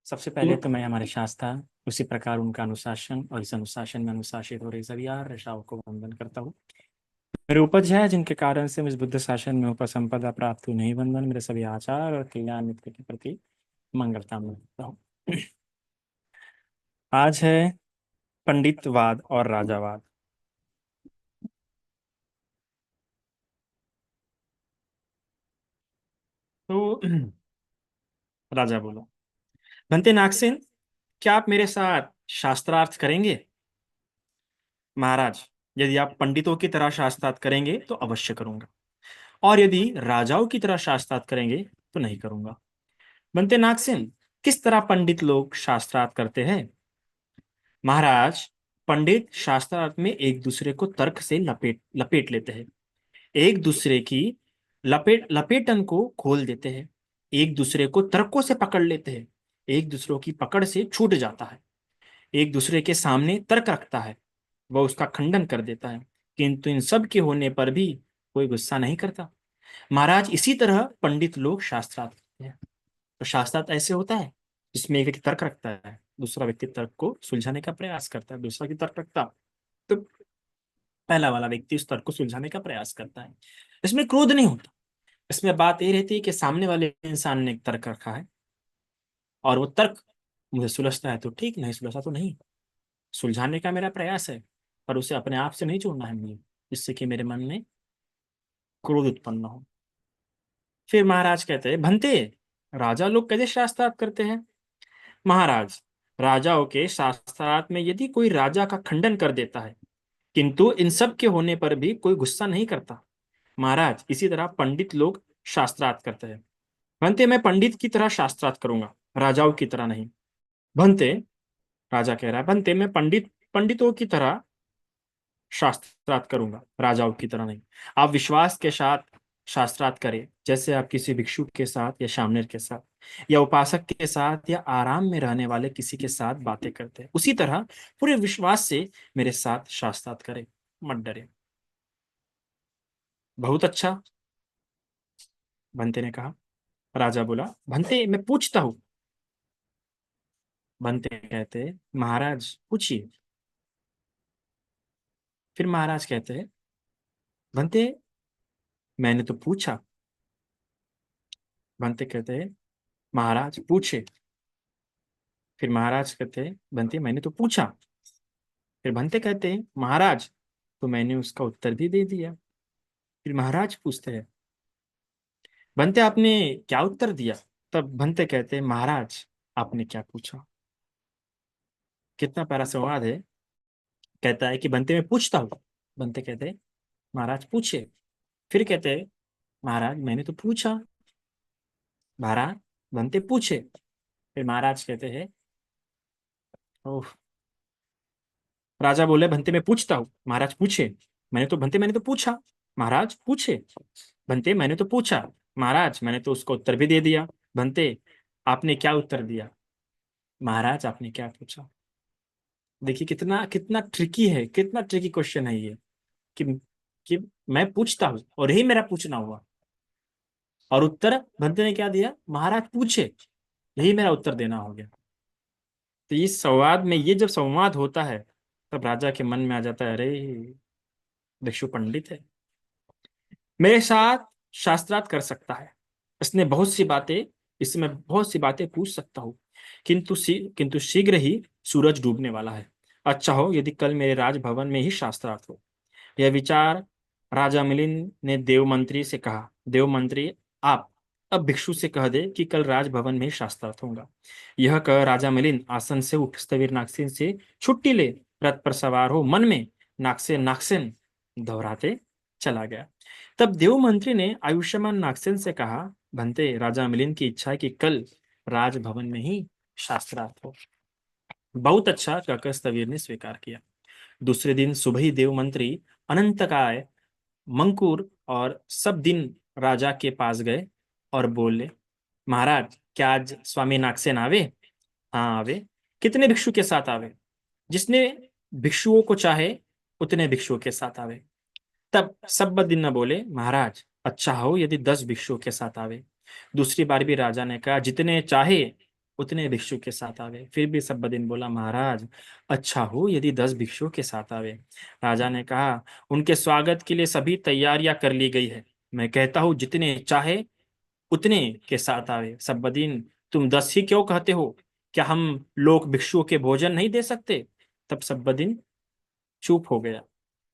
सबसे पहले तो मैं हमारे शास्त्रा, उसी प्रकार उनका अनुशासन और इस अनुशासन में अनुशासित हो रही सभी रसाओं को वंदन करता हूँ। मेरे उपज है जिनके कारण से मैं इस बुद्ध शासन में उपसंपदा प्राप्त हुई नहीं वंदन, मेरे सभी आचार और कल्याण मित्र के प्रति मंगल कामना करता हूँ। आज है पंडितवाद और राजावाद। तो राजा बोला, बनते नागसेन, क्या आप मेरे साथ शास्त्रार्थ करेंगे? महाराज, यदि आप पंडितों की तरह शास्त्रार्थ करेंगे तो अवश्य करूंगा, और यदि राजाओं की तरह शास्त्रार्थ करेंगे तो नहीं करूंगा। बनते नागसेन, किस तरह पंडित लोग शास्त्रार्थ करते हैं? महाराज, पंडित शास्त्रार्थ में एक दूसरे को तर्क से लपेट लपेट लेते हैं, एक दूसरे की लपेटन को खोल देते हैं, एक दूसरे को तर्कों से पकड़ लेते हैं, एक दूसरों की पकड़ से छूट जाता है, एक दूसरे के सामने तर्क रखता है, वह उसका खंडन कर देता है, किंतु इन सब के होने पर भी कोई गुस्सा नहीं करता। महाराज, इसी तरह पंडित लोग शास्त्रार्थ करते हैं। तो शास्त्रार्थ ऐसे होता है जिसमें एक व्यक्ति तर्क रखता है, दूसरा व्यक्ति तर्क को सुलझाने का प्रयास करता है, दूसरा की तर्क रखता है, तो पहला वाला व्यक्ति उस तर्क को सुलझाने का प्रयास करता है। इसमें क्रोध नहीं होता। इसमें बात ये रहती है कि सामने वाले इंसान ने एक तर्क रखा है और वो तर्क मुझे सुलझता है तो ठीक, नहीं सुलझता तो नहीं। सुलझाने का मेरा प्रयास है, पर उसे अपने आप से नहीं जोड़ना है मुझे, जिससे कि मेरे मन में क्रोध उत्पन्न हो। फिर महाराज कहते हैं, भंते, राजा लोग कैसे शास्त्रार्थ करते हैं? महाराज, राजाओं के शास्त्रार्थ में यदि कोई राजा का खंडन कर देता है, किंतु इन सब के होने पर भी कोई गुस्सा नहीं करता। महाराज, इसी तरह पंडित लोग शास्त्रार्थ करते हैं। भंते, मैं पंडित की तरह शास्त्रार्थ करूंगा, राजाओं की तरह नहीं। भंते, राजा कह रहा है, भंते, मैं पंडितों की तरह शास्त्रार्थ करूंगा, राजाओं की तरह नहीं। आप विश्वास के साथ शास्त्रार्थ करें, जैसे आप किसी भिक्षु के साथ या शामनेर के साथ या उपासक के साथ या आराम में रहने वाले किसी के साथ बातें करते हैं, उसी तरह पूरे विश्वास से मेरे साथ शास्त्रार्थ करें, मत डरे। बहुत अच्छा, भंते ने कहा। राजा बोला, भंते, मैं पूछता हूँ। भंते कहते, महाराज पूछिए। फिर महाराज कहते हैं, भंते, मैंने तो पूछा। भंते कहते हैं, महाराज पूछे। फिर महाराज कहते हैं, भंते, मैंने तो पूछा। फिर भंते कहते हैं, महाराज, तो मैंने उसका उत्तर भी दे दिया। फिर महाराज पूछते हैं, भंते, आपने क्या उत्तर दिया? तब भंते कहते हैं, महाराज, आपने क्या पूछा? कितना प्यारा संवाद है। कहता है कि भंते, मैं पूछता हूँ। भंते कहते हैं, महाराज पूछे। फिर कहते हैं, महाराज, मैंने तो पूछा। महाराज, भंते पूछे। फिर महाराज कहते हैं, ओह। राजा बोले, भंते, मैं पूछता हूँ। महाराज पूछे। मैंने तो पूछा। महाराज पूछे। भंते, मैंने तो पूछा। महाराज, मैंने तो उसको उत्तर भी दे दिया। भंते, आपने क्या उत्तर दिया? महाराज, आपने क्या पूछा? देखिए कितना कितना ट्रिकी है, कितना ट्रिकी क्वेश्चन है ये, कि कि मैं पूछता हूँ और यही मेरा पूछना हुआ, और उत्तर भंते ने क्या दिया? महाराज पूछे, यही मेरा उत्तर देना हो गया। तो इस संवाद में, ये जब संवाद होता है, तब राजा के मन में आ जाता है, अरे भिक्षु पंडित है, मेरे साथ शास्त्रार्थ कर सकता है, इसने बहुत सी बातें, इससे मैं बहुत सी बातें पूछ सकता हूँ, किंतु शीघ्र ही सूरज डूबने वाला है। अच्छा हो यदि कल मेरे राजभवन में ही शास्त्रार्थ हो। यह विचार राजा मिलिंद ने देव मंत्री से कहा। देव मंत्री, आप अब भिक्षु से कह दे कि कल राजभवन में ही शास्त्रार्थ होगा। यह कह राजा मिलिंद आसन से उठ स्थविर नागसेन से छुट्टी ले रथ पर सवार हो मन में नागसेन नागसेन दोहराते चला गया। तब देव मंत्री ने आयुष्मान नागसेन से कहा, भंते, राजा मिलिंद की इच्छा है कि कल राजभवन में ही शास्त्रार्थ हो। बहुत अच्छा कहकर स्थवीर ने स्वीकार किया। दूसरे दिन सुबह ही देव मंत्री अनंतकाय, मंकुर और सब दिन राजा के पास गए और बोले, महाराज, क्या आज स्वामी नागसेन आवे? हाँ आवे। कितने भिक्षु के साथ आवे? जिसने भिक्षुओं को चाहे उतने भिक्षुओं के साथ आवे। तब सब दिन न बोले, महाराज, अच्छा हो यदि 10 भिक्षुओं के साथ आवे। दूसरी बार भी राजा ने कहा, जितने चाहे उतने भिक्षु के साथ आवे। फिर भी सब्बदिन बोला, महाराज अच्छा हो यदि 10 भिक्षुओं के साथ आवे। राजा ने कहा, उनके स्वागत के लिए सभी तैयारियां कर ली गई है, मैं कहता हूं जितने चाहे उतने के साथ आवे। सब्बदिन, तुम 10 ही क्यों कहते हो? क्या हम लोग भिक्षुओं के भोजन नहीं दे सकते? तब सब्बदिन चुप हो गया।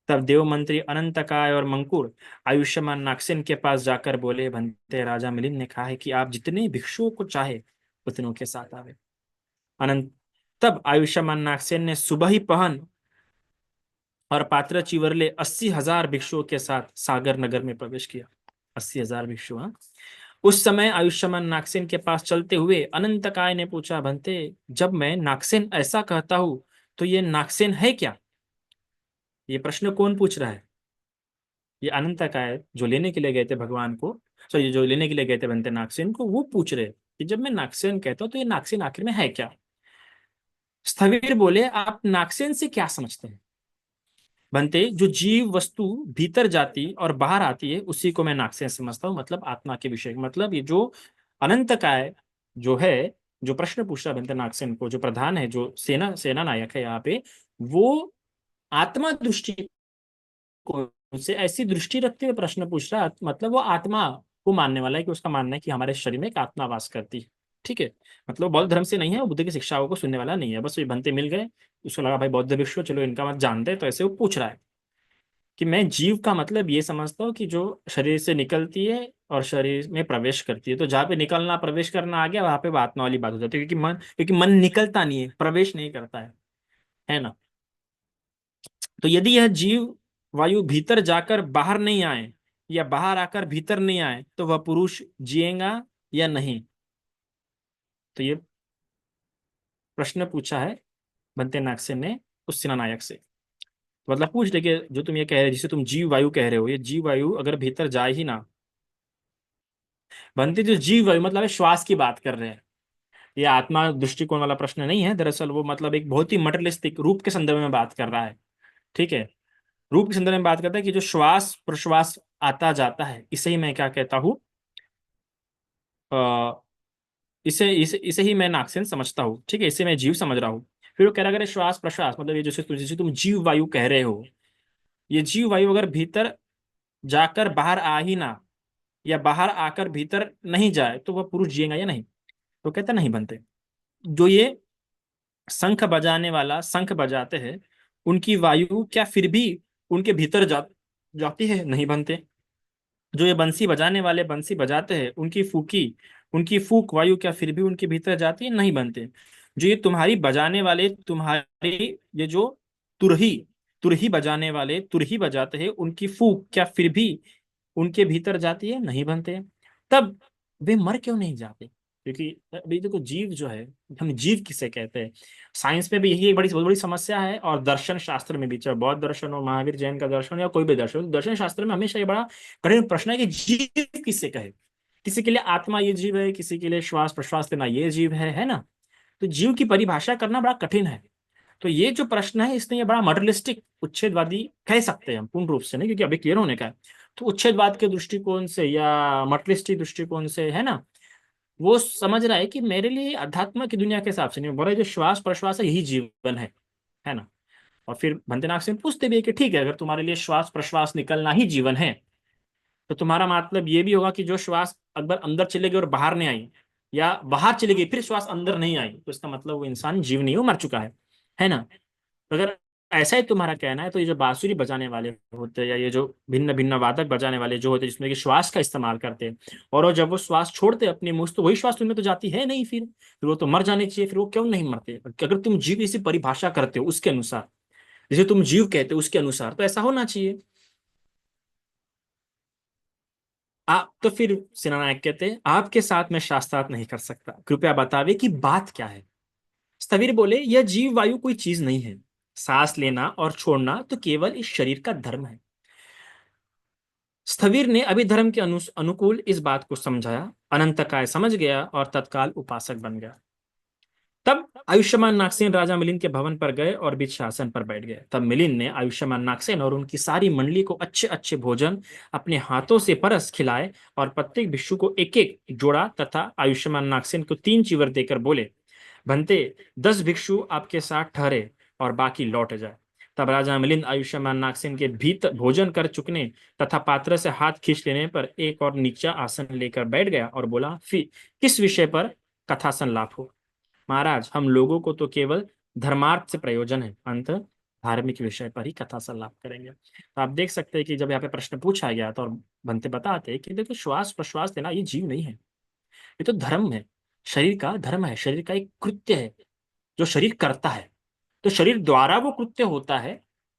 तब देव मंत्री अनंतकाय और मंकुर आयुष्मान नागसेन के पास जाकर बोले, भंते राजा मिलिंद ने कहा है कि आप जितने भिक्षुओं को चाहे उतनों के साथ आवे। अनंत तब आयुष्मान नागसेन ने सुबह ही पहन और पात्र चिवरले 80,000 भिक्षुओं के साथ सागर नगर में प्रवेश किया। 80,000 भिक्षु, हाँ। उस समय आयुष्मान नागसेन के पास चलते हुए अनंतकाय ने पूछा, भंते जब मैं नागसेन ऐसा कहता हूं तो ये नागसेन है क्या? ये प्रश्न कौन पूछ रहा है? ये अनंतकाय जो लेने के लिए गए थे भगवान को, सॉरी जो लेने के लिए गए थे बनते नागसेन को, वो पूछ रहे कि जब मैं नागसेन कहता हूं तो ये नागसेन आखिर में है क्या? स्थविर बोले, आप नागसेन से क्या समझते हैं? बनते, जो जीव वस्तु भीतर जाती और बाहर आती है उसी को मैं नागसेन समझता हूं, मतलब आत्मा के विषय। मतलब ये जो अनंतकाय जो है, जो प्रश्न पूछ रहा बनते नागसेन को, जो प्रधान है, जो सेना नायक है यहाँ पे, वो आत्मा दृष्टि को उनसे ऐसी दृष्टि रखते हुए प्रश्न पूछ रहा है, मतलब वो आत्मा को मानने वाला है, कि उसका मानना है कि हमारे शरीर में एक आत्मा वास करती है। ठीक है, मतलब बौद्ध धर्म से नहीं है, वो बुद्ध की शिक्षाओं को सुनने वाला नहीं है। बस ये बनते मिल गए, उसको लगा भाई बौद्ध विश्व, चलो इनका मत जानते हैं, तो ऐसे वो पूछ रहा है कि मैं जीव का मतलब ये समझता हूँ कि जो शरीर से निकलती है और शरीर में प्रवेश करती है। तो जहाँ पे निकलना प्रवेश करना आ गया, वहां पे वो आत्मा वाली बात हो जाती है, क्योंकि मन निकलता नहीं है, प्रवेश नहीं करता है ना। तो यदि यह जीव वायु भीतर जाकर बाहर नहीं आए या बाहर आकर भीतर नहीं आए तो वह पुरुष जिएगा या नहीं? तो ये प्रश्न पूछा है बनते नागसेन ने उस सेना नायक से। मतलब पूछ रहे कि जो तुम ये कह रहे, जिसे तुम जीव वायु कह रहे हो, ये जीव वायु अगर भीतर जाए ही ना, बनते जो जीव वायु मतलब है श्वास की बात कर रहे हैं। ये आत्मा दृष्टिकोण वाला प्रश्न नहीं है दरअसल, वो मतलब एक बहुत ही मटेरियलिस्टिक रूप के संदर्भ में बात कर रहा है। ठीक है, रूप के संदर्भ में बात करता है कि जो श्वास प्रश्वास आता जाता है, इसे ही मैं क्या कहता हूँ, अ, इसे ही मैं नागसेन समझता हूँ। ठीक है, इसे मैं जीव समझ रहा हूँ। फिर वो कह रहा है, अगर श्वास प्रश्वास मतलब ये जैसे तुम जीव वायु कह रहे हो, ये जीव वायु अगर भीतर जाकर बाहर आ ही ना, या बाहर आकर भीतर नहीं जाए, तो वह पुरुष जिएगा या नहीं? तो कहता नहीं बनते। जो ये शंख बजाने वाला शंख बजाते हैं, उनकी वायु क्या फिर भी उनके भीतर जाती है? नहीं बनते। जो ये बंसी बजाने वाले बंसी बजाते हैं, उनकी फूक वायु क्या फिर भी उनके भीतर जाती है? नहीं बनते। जो ये तुम्हारी बजाने वाले, तुम्हारी ये जो तुरही तुरही बजाने वाले तुरही बजाते हैं, उनकी फूक क्या फिर भी उनके भीतर जाती है? नहीं बनते। तब वे मर क्यों नहीं जाते? क्योंकि अभी देखो, जीव जो है, हम जीव किसे कहते हैं? साइंस में भी यही एक बड़ी बहुत बड़ी समस्या है, और दर्शन शास्त्र में भी, चाहे बौद्ध दर्शन हो, महावीर जैन का दर्शन या कोई भी दर्शन हो, दर्शन शास्त्र में हमेशा ये बड़ा कठिन प्रश्न है कि जीव किसे कहे। किसी के लिए आत्मा ये जीव है, किसी के लिए श्वास प्रश्वास लेना ये जीव है ना। तो जीव की परिभाषा करना बड़ा कठिन है। तो ये जो प्रश्न है, इसने ये बड़ा मटेरियलिस्टिक उच्छेदवादी कह सकते हैं हम, पूर्ण रूप से नहीं, क्योंकि अभी क्लियर होने का है। तो उच्छेदवाद के दृष्टिकोण से या मटेरियलिस्टिक दृष्टिकोण से, है ना, वो समझ रहा है कि मेरे लिए अध्यात्म की दुनिया के हिसाब से नहीं, बोला जो श्वास प्रश्वास है यही जीवन है ना। और फिर भंतेनाथ से पूछते भी है कि ठीक है, अगर तुम्हारे लिए श्वास प्रश्वास निकलना ही जीवन है, तो तुम्हारा मतलब ये भी होगा कि जो श्वास अकबर अंदर चले गई और बाहर नहीं आई, या बाहर चली गई फिर श्वास अंदर नहीं आई, तो इसका मतलब वो इंसान जीव नहीं, वो मर चुका है ना। तो अगर ऐसा ही तुम्हारा कहना है, तो ये जो बांसुरी बजाने वाले होते हैं, या ये जो भिन्न भिन्न वादक बजाने वाले जो होते हैं, जिसमें कि श्वास का इस्तेमाल करते हैं, और वो जब वो श्वास छोड़ते हैं अपनी मुंह से, तो वही श्वास तुम्हें तो जाती है नहीं, फिर वो तो मर जाने चाहिए, फिर वो क्यों नहीं मरते? अगर तुम जीव इसी परिभाषा करते हो उसके अनुसार, जैसे तुम जीव कहते हो उसके अनुसार, तो ऐसा होना चाहिए। आप तो फिर सेनानायक कहते हैं, आपके साथ मैं शास्त्रार्थ नहीं कर सकता, कृपया बतावे कि बात क्या है। स्थविर बोले, यह जीव वायु कोई चीज नहीं है, सांस लेना और छोड़ना तो केवल इस शरीर का धर्म है। स्थविर ने अभिधर्म के अनुकूल इस बात को समझाया। अनंतकाय समझ गया और तत्काल उपासक बन गया। तब आयुष्मान नागसेन राजा मिलिंद के भवन पर गए और बीच शासन पर बैठ गए। तब मिलिंद ने आयुष्मान नागसेन और उनकी सारी मंडली को अच्छे अच्छे भोजन अपने हाथों से परस खिलाए, और प्रत्येक भिक्षु को एक एक जोड़ा तथा आयुष्मान नागसेन को 3 चीवर देकर बोले, बनते 10 भिक्षु आपके साथ ठहरे और बाकी लौट जाए। तब राजा मिलिंद आयुष्मान नागसेन के भीतर भोजन कर चुकने तथा पात्र से हाथ खींच लेने पर एक और नीचा आसन लेकर बैठ गया और बोला, फिर किस विषय पर कथा संलाप हो? महाराज, हम लोगों को तो केवल धर्मार्थ से प्रयोजन है, अंत धार्मिक विषय पर ही कथा संलाप करेंगे। तो आप देख सकते हैं कि जब यहाँ पे प्रश्न पूछा गया तो और बनते बताते हैं कि देखो, श्वास प्रश्वास लेना ये जीव नहीं है, ये तो धर्म है। शरीर का धर्म है, शरीर का एक कृत्य है जो शरीर करता है। तो शरीर द्वारा वो कृत्य होता है,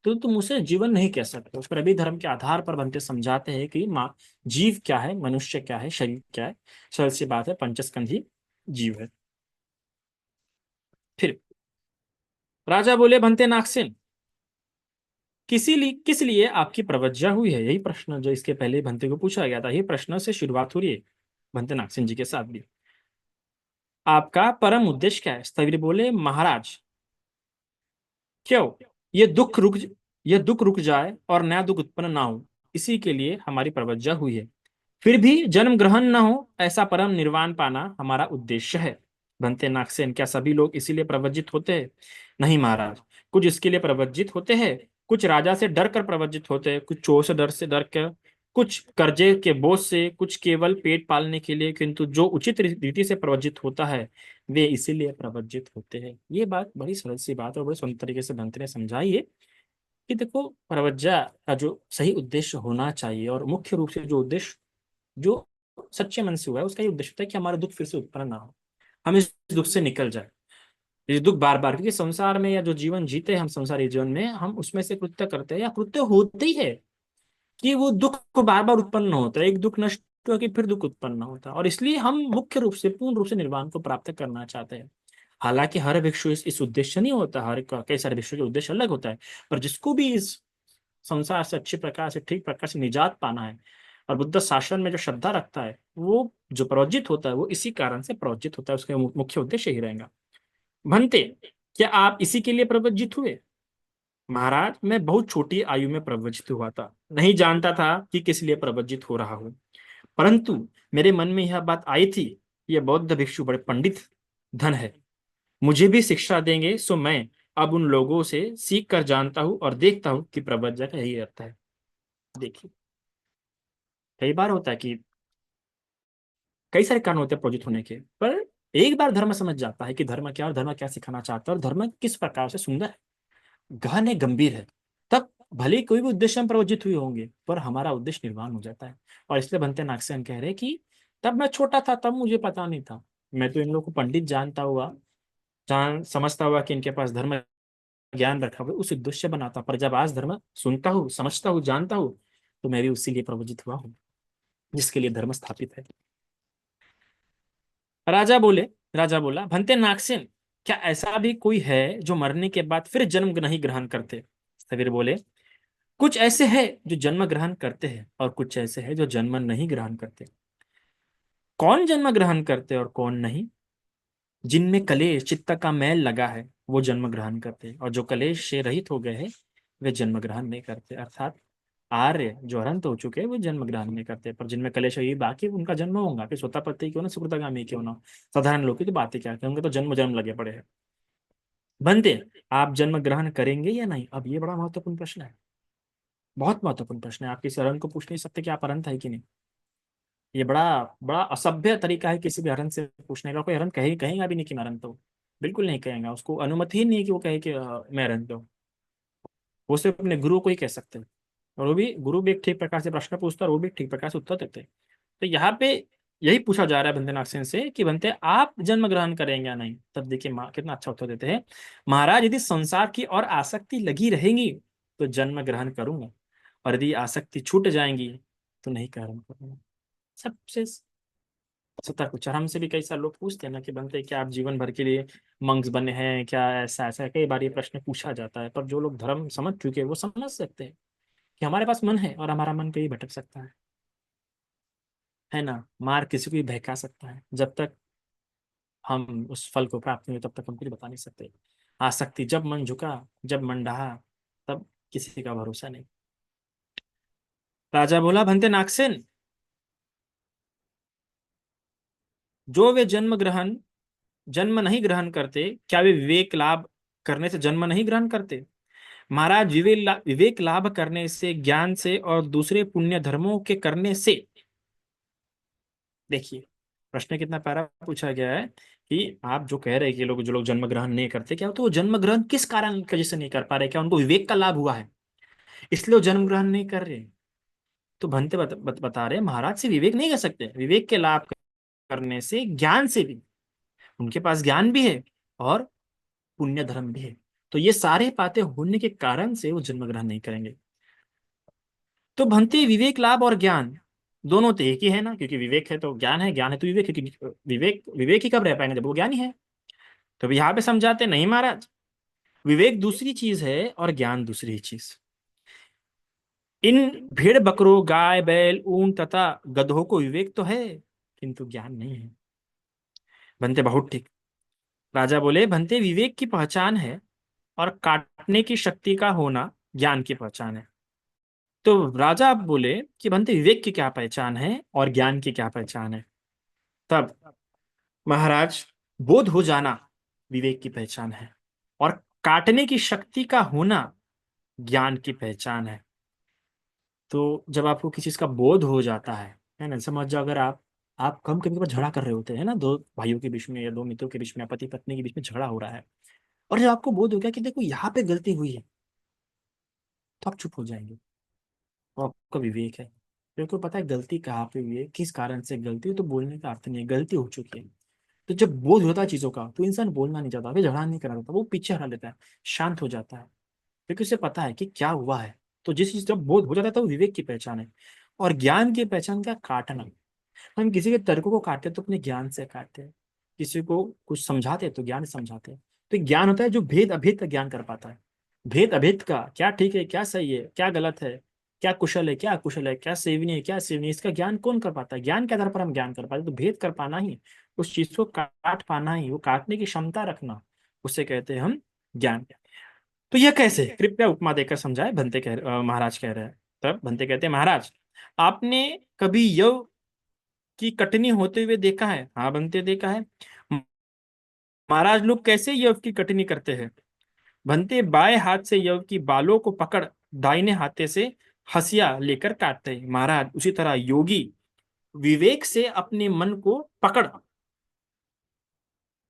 तो तुम उसे जीवन नहीं कह सकते। उस पर अभी धर्म के आधार पर बनते समझाते हैं कि माँ, जीव क्या है, मनुष्य क्या है, शरीर क्या है। सरल सी बात है, पंचस्कंधी जीव है। फिर राजा बोले, भंते नागसेन, किस लिए आपकी प्रवज्जा हुई है? यही प्रश्न जो इसके पहले भंते को पूछा गया था, यही प्रश्न से शुरुआत हो रही है भंते नागसेन जी के साथ भी। आपका परम उद्देश्य क्या है? स्थविर बोले, महाराज, क्यों ये दुख रुक ये दुख रुक जाए और नया दुख उत्पन्न ना हो, इसी के लिए हमारी प्रवज्जा हुई है। फिर भी जन्म ग्रहण न हो, ऐसा परम निर्वाण पाना हमारा उद्देश्य है। बनते नागसेन, क्या सभी लोग इसीलिए प्रवज्जित होते हैं? नहीं महाराज, कुछ इसके लिए प्रवज्जित होते हैं, कुछ राजा से डर कर प्रवज्जित होते हैं, कुछ चोर से डर कर, कुछ कर्जे के बोझ से, कुछ केवल पेट पालने के लिए। किंतु जो उचित रीति से प्रवज्जित होता है, वे इसीलिए प्रवज्जित होते हैं। ये बात बड़ी सरल सी बात है और बड़े सुंदर तरीके से बनते ने समझाई है कि देखो, प्रवज्जा का जो सही उद्देश्य होना चाहिए और मुख्य रूप से जो उद्देश्य जो सच्चे मन से हुआ है, उसका ये उद्देश्य होता है कि हमारा दुख फिर से उत्पन्न ना हो, हम इस दुख से निकल जाए। ये दुख बार बार, क्योंकि संसार में या जो जीवन जीते हैं हम संसारी जीवन में, हम उसमें से कृत्य करते हैं या कृत्य होते ही है कि वो दुख को बार बार उत्पन्न होता है। एक दुख नष्ट हो कि फिर दुख उत्पन्न होता है, और इसलिए हम मुख्य रूप से पूर्ण रूप से निर्वाण को प्राप्त करना चाहते हैं। हालांकि हर भिक्षु इस उद्देश्य नहीं होता, हर का कई सारे भिक्षु के उद्देश्य अलग होता है। पर जिसको भी इस संसार से अच्छे प्रकार से, ठीक प्रकार से निजात पाना है और बुद्ध शासन में जो श्रद्धा रखता है, वो जो प्रवज्जित होता है वो इसी कारण से प्रवज्जित होता है, उसका मुख्य उद्देश्य ही रहेगा। भंते, क्या आप इसी के लिए प्रवज्जित हुए? महाराज, मैं बहुत छोटी आयु में प्रवज्जित हुआ था, नहीं जानता था कि किस लिए प्रवज्जित हो रहा हूँ। परंतु मेरे मन में यह बात आई थी, ये बौद्ध भिक्षु बड़े पंडित धन है, मुझे भी शिक्षा देंगे। सो मैं अब उन लोगों से सीख कर जानता हूँ और देखता हूँ कि प्रवज्जा का यही अर्थ है। देखिए, कई बार होता है कि कई सारे कारण होते हैं प्रोजित होने के, पर एक बार धर्म समझ जाता है कि धर्म क्या और धर्म क्या सिखाना चाहता है और धर्म किस प्रकार से सुंदर है, गहन है, गंभीर है, तब भले ही कोई भी उद्देश्य हम प्रवजित हुए होंगे, पर हमारा उद्देश्य निर्वाण हो जाता है। और इसलिए बनते नागसेन कह रहे कि तब मैं छोटा था, तब मुझे पता नहीं था, मैं तो इन लोगों को पंडित जानता हुआ, जान समझता हुआ कि इनके पास धर्म ज्ञान रखा हुआ, उस उद्देश्य बनाता। पर जब आज धर्म सुनता हूँ, समझता हूँ, जानता हूँ, तो मैं भी उसी लिए प्रवजित हुआ हूँ जिसके लिए धर्म स्थापित है। राजा बोले राजा बोला, भंते नागसेन, क्या ऐसा भी कोई है जो मरने के बाद फिर जन्म नहीं ग्रहण करते? स्थविर बोले, कुछ ऐसे हैं जो जन्म ग्रहण करते हैं और कुछ ऐसे हैं जो जन्म नहीं ग्रहण करते। कौन जन्म ग्रहण करते और कौन नहीं? जिनमें कलेश चित्त का मैल लगा है वो जन्म ग्रहण करते हैं, और जो कलेश से रहित हो गए हैं वे जन्म ग्रहण नहीं करते। अर्थात आर्य जो अनंत हो चुके हैं वो जन्म ग्रहण नहीं करते, पर जिनमें कलेश है ये बाकी उनका जन्म होगा, फिर स्वतःपत्ति क्यों ना, सुकृतगामी क्यों ना, साधारण लोग की तो बातें क्या हैं, उनके तो जन्म जन्म लगे पड़े हैं। बनते, आप जन्म ग्रहण करेंगे या नहीं? अब ये बड़ा महत्वपूर्ण प्रश्न है, बहुत महत्वपूर्ण प्रश्न है। आप किसी हरण को पूछ नहीं सकते कि आप अनंत है कि नहीं। ये बड़ा बड़ा असभ्य तरीका है किसी भी हरण से पूछने का। कोई हरण कहेगा भी नहीं कि मैं अनंत हूँ, बिल्कुल नहीं कहेगा, उसको अनुमति ही नहीं है कि वो कहे कि मैं अनंत हूँ। वो सिर्फ अपने गुरु को ही कह सकते हैं, और वो भी गुरु भी एक ठीक प्रकार से प्रश्न पूछता है और वो भी ठीक प्रकार से उत्तर देते हैं। तो यहाँ पे यही पूछा जा रहा है बंदे नागसेन से कि बनते आप जन्म ग्रहण करेंगे या नहीं? तब देखिए माँ कितना अच्छा उत्तर देते हैं, महाराज, यदि संसार की और आसक्ति लगी रहेंगी तो जन्म ग्रहण करूंगा, और यदि आसक्ति छूट जाएंगी तो नहीं ग्रहण करूंगा। सबसे सतर्क कुछ हमसे भी कई सारे लोग पूछते हैं ना कि बनते क्या आप जीवन भर के लिए मंक्स बने हैं क्या? ऐसा ऐसा कई बार ये प्रश्न पूछा जाता है, पर जो लोग धर्म समझ चुके हैं वो समझ सकते हैं कि हमारे पास मन है और हमारा मन कहीं भटक सकता है ना। मार किसी को भी बहका सकता है, जब तक हम उस फल को प्राप्त नहीं हुए तब तक हम कुछ बता नहीं सकते। आसक्ति, जब मन झुका, जब मन ढहा, तब किसी का भरोसा नहीं। राजा बोला, भंते नागसेन, जो वे जन्म ग्रहण जन्म नहीं ग्रहण करते, क्या वे विवेक लाभ करने से जन्म नहीं ग्रहण करते? महाराज, विवेक लाभ करने से, ज्ञान से और दूसरे पुण्य धर्मों के करने से। देखिए, प्रश्न कितना प्यारा पूछा गया है कि आप जो कह रहे हैं कि लोग जो लोग जन्म ग्रहण नहीं करते, क्या तो वो जन्म ग्रहण किस कारण की वजह से नहीं कर पा रहे? क्या उनको विवेक का लाभ हुआ है इसलिए वो जन्म ग्रहण नहीं कर रहे? तो भंते बता रहे हैं, महाराज से विवेक नहीं कर सकते, विवेक के लाभ करने से, ज्ञान से भी, उनके पास ज्ञान भी है और पुण्य धर्म भी है, तो ये सारे बातें होने के कारण से वो जन्म ग्रहण नहीं करेंगे। तो भंते, विवेक लाभ और ज्ञान दोनों तो एक ही है ना, क्योंकि विवेक है तो ज्ञान है, ज्ञान है तो विवेक है, क्योंकि विवेक ही कब रह पाएंगे जब वो ज्ञानी है। तो यहाँ पे समझाते नहीं महाराज, विवेक दूसरी चीज है और ज्ञान दूसरी चीज। इन भेड़ बकरों, गाय बैल ऊंट तथा गधों को विवेक तो है, किंतु ज्ञान नहीं है। बनते, बहुत ठीक। राजा बोले, बनते, विवेक की पहचान है और काटने की शक्ति का होना ज्ञान की पहचान है। तो राजा आप बोले कि बनते, विवेक की क्या पहचान है और ज्ञान की क्या पहचान है? तब महाराज, बोध हो जाना विवेक की पहचान है और काटने की शक्ति का होना ज्ञान की पहचान है। तो जब आपको किसी चीज का बोध हो जाता है ना, समझ जाओ, अगर आप कम कभी कभी झगड़ा कर रहे होते हैं ना, दो भाइयों के बीच में या दो मित्रों के बीच में, पति पत्नी के बीच में झगड़ा हो रहा है, और जब आपको बोध हो गया कि देखो यहाँ पे गलती हुई है, तो आप चुप हो जाएंगे। वो आपका विवेक है, क्योंकि को पता है गलती कहाँ पे हुई है, किस कारण से गलती हुई, तो बोलने का अर्थ नहीं है, गलती हो चुकी है। तो जब बोध होता है चीजों का, तो इंसान बोलना नहीं चाहता, फिर झगड़ा नहीं करना चाहता, वो पीछे हटा लेता है, शांत हो जाता है, क्योंकि उसे पता है कि क्या हुआ है। तो जिस चीज जब बोध हो जाता है तो वो विवेक की पहचान है। और ज्ञान की पहचान क्या? काटना। हम किसी के तर्कों को काटते हैं तो अपने ज्ञान से काटते हैं, किसी को कुछ समझाते हैं तो ज्ञान से समझाते हैं। तो ज्ञान होता है जो भेद अभेद का ज्ञान कर पाता है, भेद अभेद का, क्या ठीक है क्या सही है क्या गलत है, क्या कुशल है क्या अकुशल है, क्या सेवनीय है क्या सेवनीय, इसका ज्ञान कौन कर पाता है? ज्ञान के आधार पर हम ज्ञान कर पाते हैं। तो भेद कर पाना ही, उस चीज को काट पाना ही, वो काटने की क्षमता रखना, उसे कहते हैं हम ज्ञान। तो यह कैसे? कृपया उपमा देकर समझाए, महाराज कह रहे हैं। तब भंते कहते हैं, महाराज, आपने कभी यव की कटनी होते हुए देखा है? हाँ बनते, देखा है। महाराज, लोग कैसे यव की कटनी करते हैं? बनते, बाएं हाथ से यव की बालों को पकड़ दाहिने हाथे से हंसिया लेकर काटते हैं। महाराज, उसी तरह योगी विवेक से अपने मन को पकड़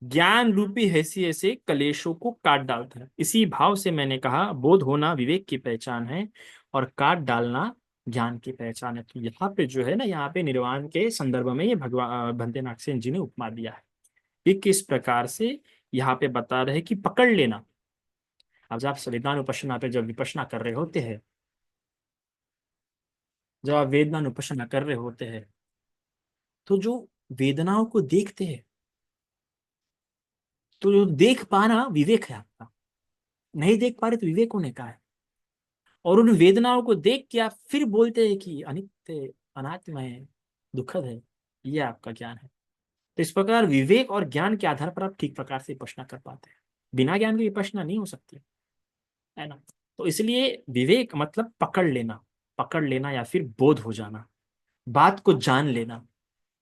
ज्ञान रूपी हैसियत से कलेशों को काट डालता है। इसी भाव से मैंने कहा, बोध होना विवेक की पहचान है और काट डालना ज्ञान की पहचान है। तो यहाँ पे जो है ना, यहाँ पे निर्वाण के संदर्भ में ये भगवान भंते नागसेन जी ने उपमा दिया है कि किस प्रकार से यहाँ पे बता रहे हैं कि पकड़ लेना। अब जब आप संविधान उपासना पे जब विपश्यना कर रहे होते हैं, जब आप वेदना उपासना कर रहे होते हैं, तो जो वेदनाओं को देखते हैं, तो जो देख पाना विवेक है आपका। नहीं देख पा रहे तो विवेक होने का है। और उन वेदनाओं को देख के आप फिर बोलते हैं कि अनित्य, अनात्म है, दुखद है, ये आपका ज्ञान है। तो इस प्रकार विवेक और ज्ञान के आधार पर आप ठीक प्रकार से विपश्यना कर पाते हैं। बिना ज्ञान के विपश्यना नहीं हो सकती, है ना। तो इसलिए विवेक मतलब पकड़ लेना, पकड़ लेना या फिर बोध हो जाना, बात को जान लेना।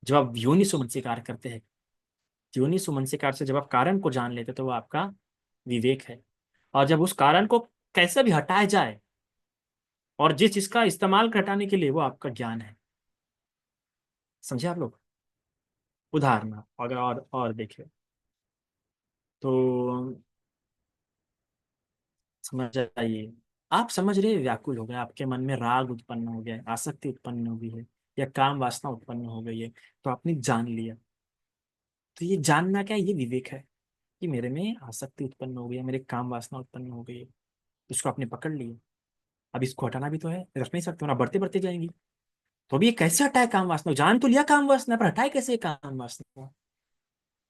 जब आप योनि सुमनसिकार करते हैं, योनि सुमनसिकार से जब आप कारण को जान लेते हैं, तो वो आपका विवेक है। और जब उस कारण को कैसे भी हटाया जाए, और जिस चीज का इस्तेमाल घटाने के लिए, वो आपका ज्ञान है। समझे आप लोग? उदाहरण अगर और देखें तो समझ आइए। आप समझ रहे, व्याकुल हो गए, आपके मन में राग उत्पन्न हो गया, आसक्ति उत्पन्न हो गई है, या काम वासना उत्पन्न हो गई है, तो आपने जान लिया। तो ये जानना क्या है? ये विवेक है कि मेरे में आसक्ति उत्पन्न हो गई है, मेरे काम वासना उत्पन्न हो गई है, इसको आपने पकड़ लिया। अब इसको हटाना भी तो है, रख नहीं सकते हो ना, बढ़ते बढ़ते जाएंगी। तो अभी ये कैसे हटाए काम वासना? जान तो लिया काम वासना, पर हटाए कैसे काम वासना?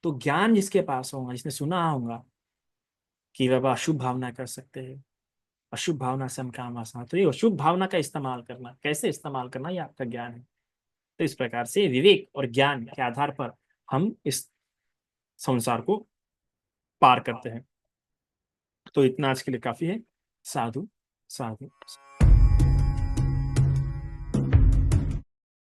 तो ज्ञान जिसके पास होगा, जिसने सुना होगा कि बाबा अशुभ भावना कर सकते हैं, अशुभ भावना से हम काम वासना, तो ये अशुभ भावना का इस्तेमाल करना, कैसे इस्तेमाल करना, ये आपका ज्ञान है। तो इस प्रकार से विवेक और ज्ञान के आधार पर हम इस संसार को पार करते हैं। तो इतना आज के लिए काफी है। साधु, साधु।